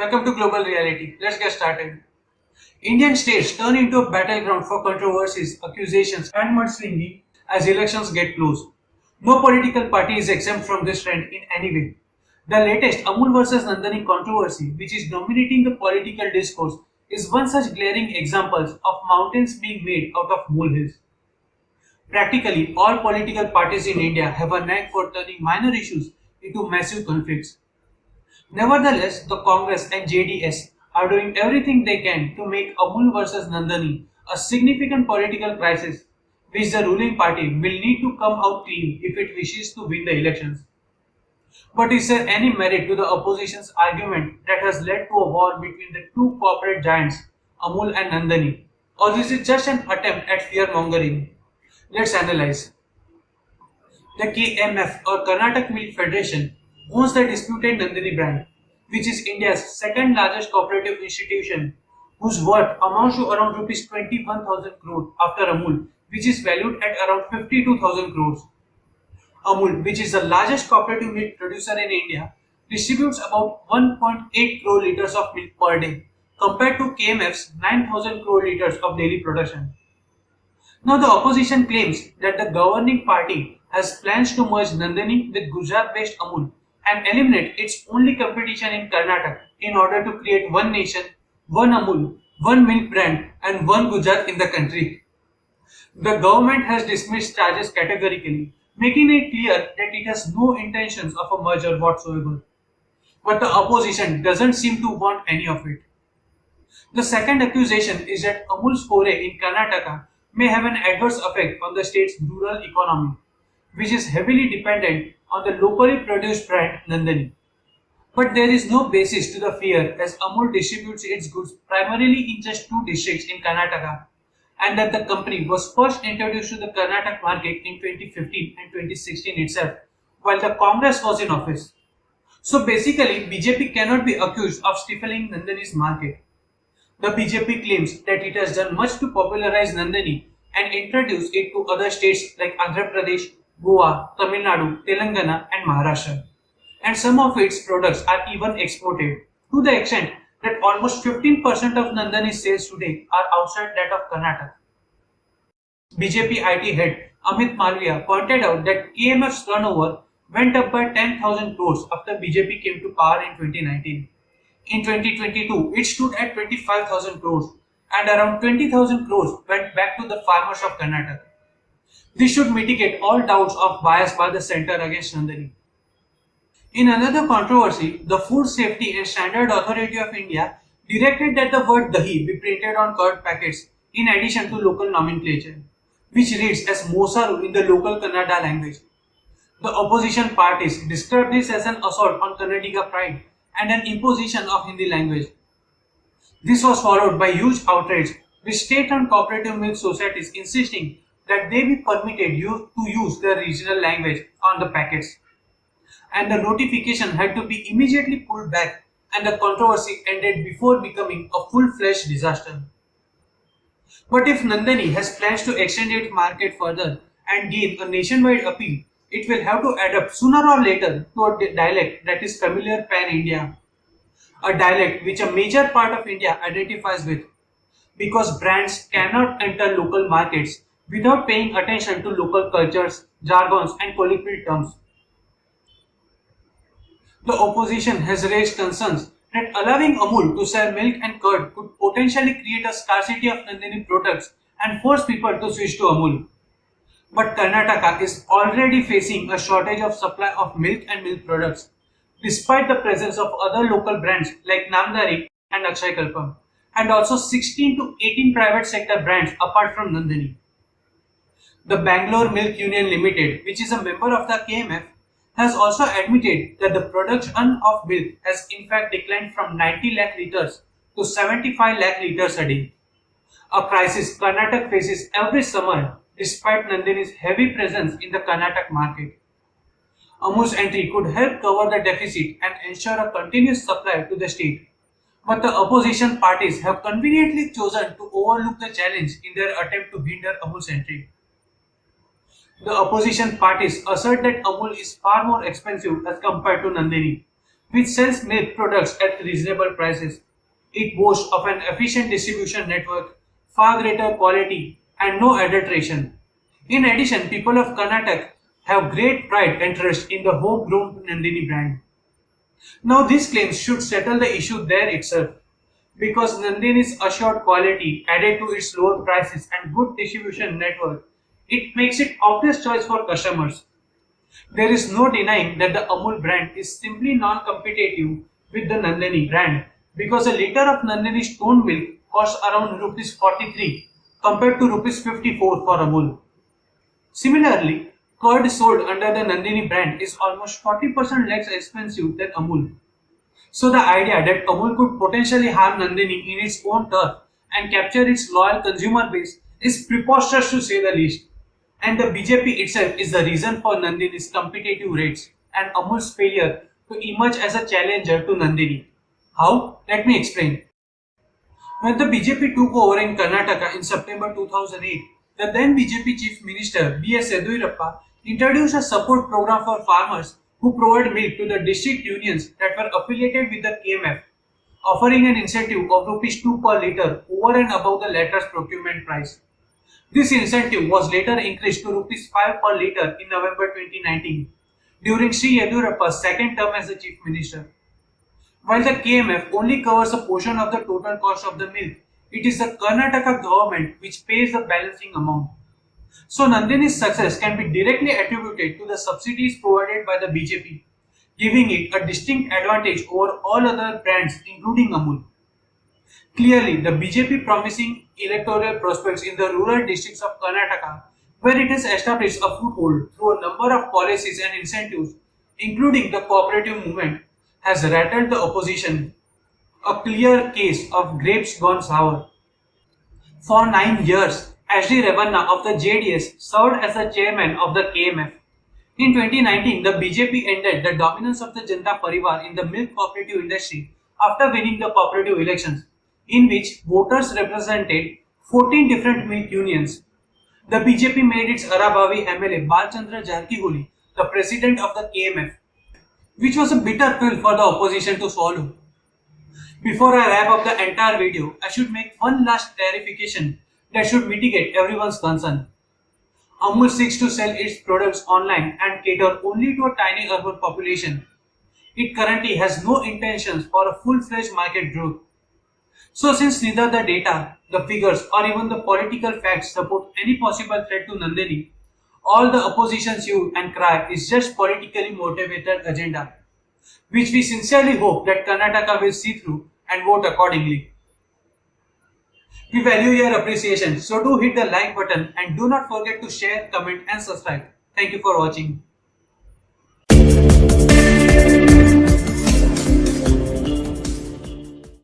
Welcome to Global Reality. Let's get started. Indian states turn into a battleground for controversies, accusations, and mudslinging as elections get close. No political party is exempt from this trend in any way. The latest Amul versus Nandini controversy, which is dominating the political discourse, is one such glaring example of mountains being made out of molehills. Practically all political parties in India have a knack for turning minor issues into massive conflicts. Nevertheless, the Congress and JDS are doing everything they can to make Amul versus Nandini a significant political crisis, which the ruling party will need to come out clean if it wishes to win the elections. But is there any merit to the opposition's argument that has led to a war between the two corporate giants, Amul and Nandini? Or is it just an attempt at fear mongering? Let's analyze. The KMF or Karnatakamilkfederation owns the disputed Nandini brand, which is India's second largest cooperative institution, whose worth amounts to around Rs 21,000 crore after Amul, which is valued at around 52,000 crores. Amul, which is the largest cooperative milk producer in India, distributes about 1.8 crore liters of milk per day, compared to KMF's 9,000 crore liters of daily production. Now the opposition claims that the governing party has plans to merge Nandini with Gujarat-based Amul and eliminate its only competition in Karnataka in order to create one nation, one Amul, one milk brand and one Gujarat in the country. The government has dismissed charges categorically, making it clear that it has no intentions of a merger whatsoever. But the opposition doesn't seem to want any of it. The second accusation is that Amul's foray in Karnataka may have an adverse effect on the state's rural economy, which is heavily dependent on the locally produced brand Nandini. But there is no basis to the fear as Amul distributes its goods primarily in just two districts in Karnataka, and that the company was first introduced to the Karnataka market in 2015 and 2016 itself, while the Congress was in office. So basically, BJP cannot be accused of stifling Nandini's market. The BJP claims that it has done much to popularize Nandini and introduce it to other states like Andhrapradesh, Goa, Tamilnadu, Telangana and Maharashtra. And some of its products are even exported, to the extent that almost 15% of Nandini's sales today are outside that of Karnataka. BJP IT head Amit Malviya pointed out that KMF's turnover went up by 10,000 crores after BJP came to power in 2019. In 2022, it stood at 25,000 crores and around 20,000 crores went back to the farmers of Karnataka. This should mitigate all doubts of bias by the centre against Nandini. In another controversy, the Food Safety and Standard Authority of India directed that the word dahi be printed on curd packets in addition to local nomenclature, which reads as mosaru in the local Kannada language. The opposition parties described this as an assault on Kannadiga pride and an imposition of Hindi language. This was followed by huge outrage, with state-run cooperative milk societies insisting that they be permitted to use their regional language on the packets. And the notification had to be immediately pulled back and the controversy ended before becoming a full-fledged disaster. But if Nandini has plans to extend its market further and gain a nationwide appeal, it will have to adapt sooner or later to a dialect that is familiar pan-India. A dialect which a major part of India identifies with, because brands cannot enter local markets without paying attention to local cultures, jargons and colloquial terms. The opposition has raised concerns that allowing Amul to sell milk and curd could potentially create a scarcity of Nandini products and force people to switch to Amul. But Karnataka is already facing a shortage of supply of milk and milk products, despite the presence of other local brands like Namdari and Akshay Kalpam, and also 16 to 18 private sector brands apart from Nandini. The Banglore Milk Union Limited, which is a member of the KMF, has also admitted that the production of milk has in fact declined from 90 lakh litres to 75 lakh litres a day, a crisis Karnataka faces every summer despite Nandini's heavy presence in the Karnataka market. Amul's entry could help cover the deficit and ensure a continuous supply to the state. But the opposition parties have conveniently chosen to overlook the challenge in their attempt to hinder Amul's entry. The opposition parties assert that Amul is far more expensive as compared to Nandini, which sells milk products at reasonable prices. It boasts of an efficient distribution network, far greater quality, and no adulteration. In addition, people of Karnataka have great pride and trust in the homegrown Nandini brand. Now, these claims should settle the issue there itself, because Nandini's assured quality added to its lower prices and good distribution network, it makes it obvious choice for customers. There is no denying that the Amul brand is simply non-competitive with the Nandini brand, because a liter of Nandini's toned milk costs around rupees 43 compared to rupees 54 for Amul. Similarly, curd sold under the Nandini brand is almost 40% less expensive than Amul. So the idea that Amul could potentially harm Nandini in its own turf and capture its loyal consumer base is preposterous to say the least. And the BJP itself is the reason for Nandini's competitive rates and Amul's failure to emerge as a challenger to Nandini. How? Let me explain. When the BJP took over in Karnataka in September 2008, the then BJP Chief Minister bsyediyurappa introduced a support program for farmers who provide milk to the district unions that were affiliated with the KMF, offering an incentive of Rs 2 per litre over and above the latter's procurement price. This incentive was later increased to Rs 5 per litre in November 2019, during Sri Yediyurappa's second term as the Chief Minister. While the KMF only covers a portion of the total cost of the milk, it is the Karnataka government which pays the balancing amount. So Nandini's success can be directly attributed to the subsidies provided by the BJP, giving it a distinct advantage over all other brands including Amul. Clearly, the BJP promising electoral prospects in the rural districts of Karnataka, where it has established a foothold through a number of policies and incentives, including the cooperative movement, has rattled the opposition. A clear case of grapes gone sour. For 9 years, HDrevanna of the JDS served as the chairman of the KMF. In 2019, the BJP ended the dominance of the Jantapariwar in the milk cooperative industry after winning the cooperative elections, in which voters represented 14 different milk unions. The BJP made its Arabavi MLA Balchandra Jarkiholi the president of the KMF, which was a bitter pill for the opposition to swallow. Before I wrap up the entire video, I should make one last clarification that should mitigate everyone's concern. Amul seeks to sell its products online and cater only to a tiny urban population. It currently has no intentions for a full-fledged market growth. So since neither the data, the figures or even the political facts support any possible threat to Nandini, all the opposition's hue and cry is just politically motivated agenda, which we sincerely hope that Karnataka will see through and vote accordingly. We value your appreciation, so do hit the like button and do not forget to share, comment and subscribe. Thank you for watching.